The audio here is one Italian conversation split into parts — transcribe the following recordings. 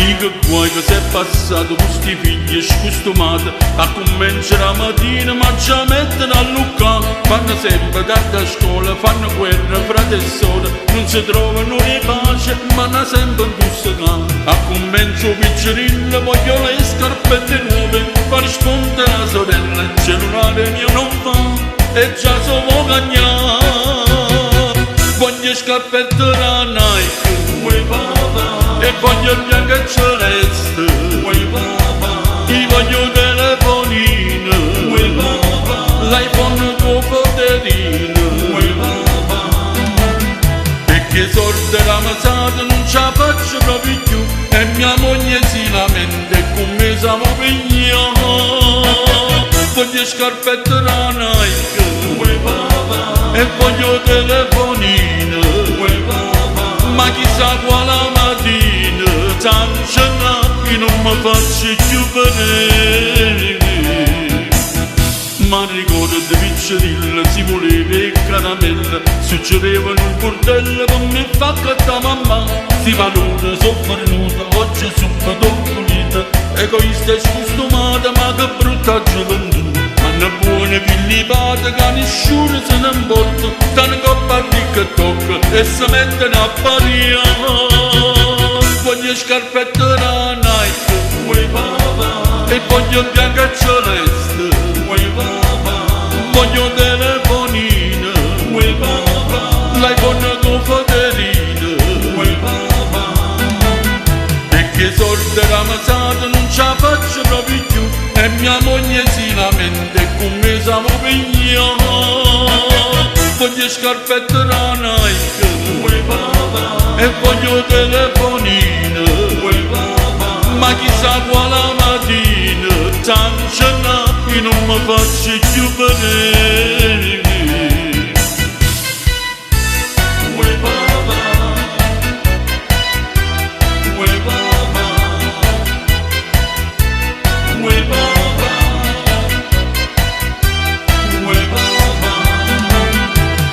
Dico guai che sei passato con sti figli scustumati, a cominciare la mattina ma già mettono a luccare. Fanno sempre tardi a scuola, fanno guerra frate e sorelle, non si trovano né pace ma non sempre un bussacare. A comincio piccerino voglio le scarpette nuove, per rispondere alla sorella il cellulare mio non va e già so vuoi cagnare. Voglio scarpette da Nike, e voglio il bianco e celeste, ti voglio telefonino, l'iPhone tuo poterino, perché sorte la masata non ce la faccio proprio più, e mia moglie si lamenta e con me siamo pigliati. Voglio scarpette da Nike, e voglio telefonino, ma chissà quale mattina, tanto che non mi faccio più vedere. Ma ricordo di piccerilla, si voleva il caramella, succedeva in un bordello con me fa catta mamma. Si valora, soffernuta, oggi subito pulita, egoista e scustumata, ma che brutta gioventù. Hanno buone fillipate che nessuno se ne importa, stanno coppa a TikTok e si mettono a pariare. Voglio scarpette da Nike, e voglio il bianco e celeste, voglio telefonino, l'iPhone con foterino, perché sorte la masata non ce la faccio proprio più, e mia moglie si lamenta e con me siamo pigliati. Voglio scarpette da Nike, e voglio telefonino, ma chissà quale mattina, tanto che non mi faccio più vedere.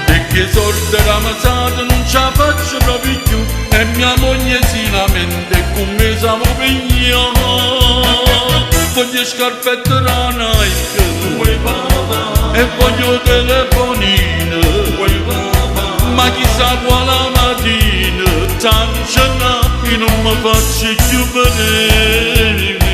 Perché sorte la masata non ce la faccio proprio più, e mia moglie si lamenta e con me siamo pigliati. Voglio scarpette da Nike, e voglio telefonino, ma chissà quale mattina, tanto che non mi faccio più vedere.